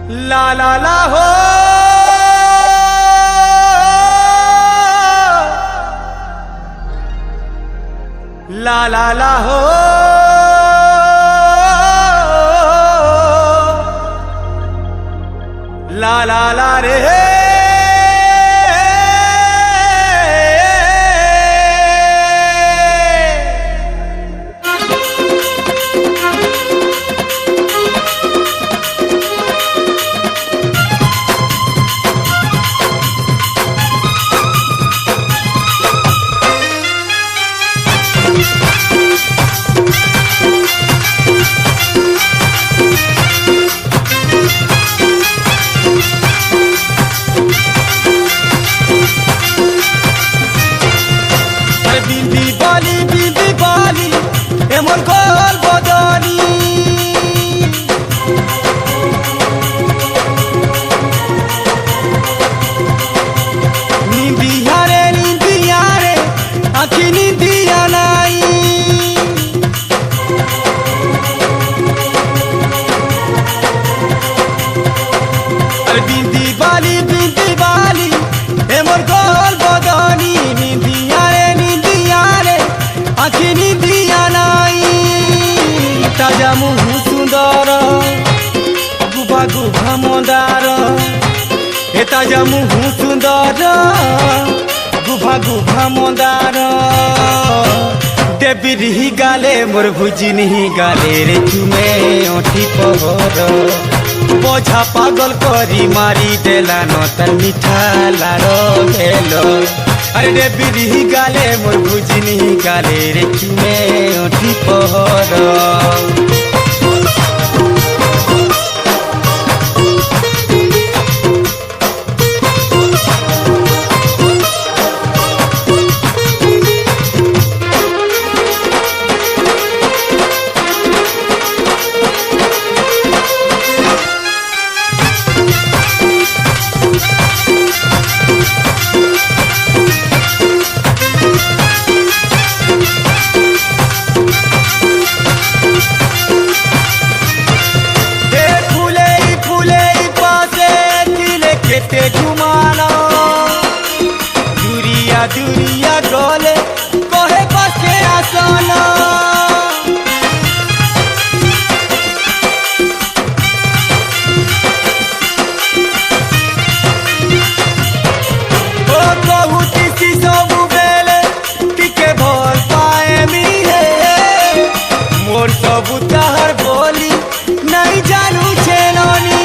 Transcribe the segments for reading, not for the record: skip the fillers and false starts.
ला ला ला हो ला ला ला हो ला ला ला रे এমন গোল বদনি নিন্দিয়ারে আখি নিন্দিয়া নাই আর বিন্দি বালি এমন গোল বদনি নিন্দিয়ারে আখি নিন্দিয়া নাই তাজা মুহ সুন্দর গুভা গুভা মন্দার এ তাজা মুহ সুন্দর গুভা গুভা মন্দার দেবীর হি গালে মোর ভুজিনি গালে রে চুমে অঠি পহর বোঝা পাগল করি মারি দেলান তার মিঠা লাড় গেল আরে দেবীর হি গালে মোর ভুজিনি গালে রে চুমে অঠি পহর ঘুমানো দুরিয়া দুরিয়া গলে কহে পাশে আসনা ও কহুতি সবু বেলে টিকে ভল পায়ে মিলে মোর সবু তাহার বলি নাই জানু চেননি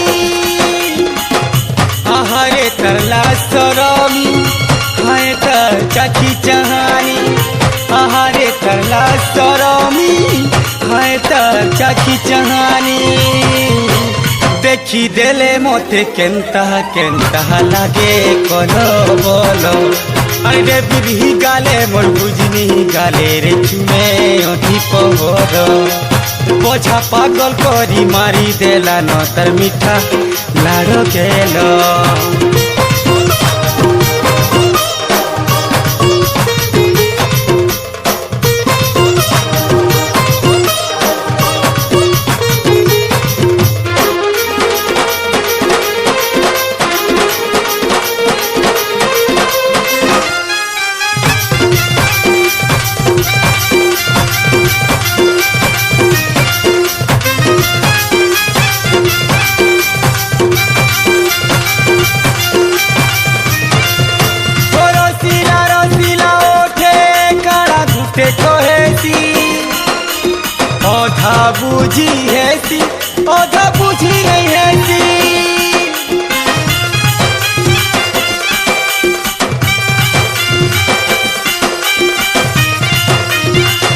আহারে तरला सरमी खाए तर चाची चाहानी आहारे तरला सरमी खाए तर चाची चाहानी देखी देले मोते केंता केंता लागे कोनो बोलो अरे बिरही गाले मोर बुझनी गाले रे चुमे ओठी पहर बोझा पागल करी मारी देला न तर मिठा लाड़ गेल अधा बुझी हैसी अधा बुझी नहीं हैसी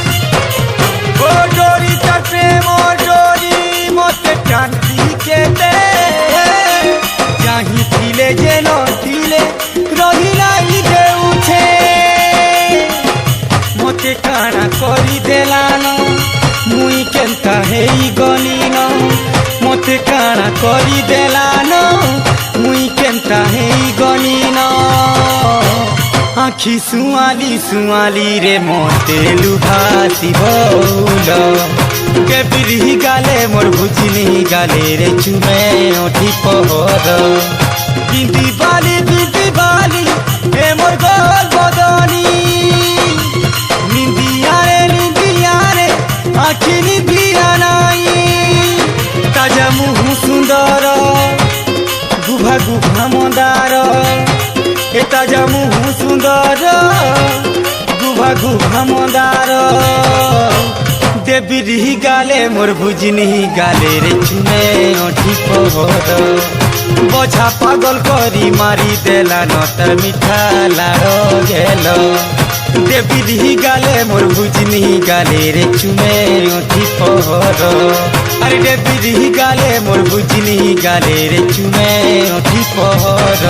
ओ डोरी तर प्रेम डोरी मत कांती के दे जाही थिले जे न थिले रही नहीं देउछे मते काना करी देलानो मुई केंता हेई गलिन मते काना करी देलान मुई केंता हेई गलिन आखी सुआली सुआली रे मते लुभासी बौल দেবিরি গালে মোর ভুজিনি গালে রে চুমে ওঠি পহর বিন্দি বালি এ মোর গোল বদনি নিন্দিয়ারে আখি নিভিয়া নাই তাজা মুহ সুন্দর গুভা গুভা মন্দার এ তাজা মুহ সুন্দর গুভা গুভা মন্দার দেবিরি গালে মোর ভুজিনি গালে রে চুমে ওঠি পহর বোঝা পাগল করি মারি দেলা নতর মিঠা লাড়ো গেল দেবিরি গালে মোর ভুজিনি গালে রে চুমে ওঠি পহর আরে দেবিরি গালে মোর ভুজিনি গালে রে চুমে ওঠি পহর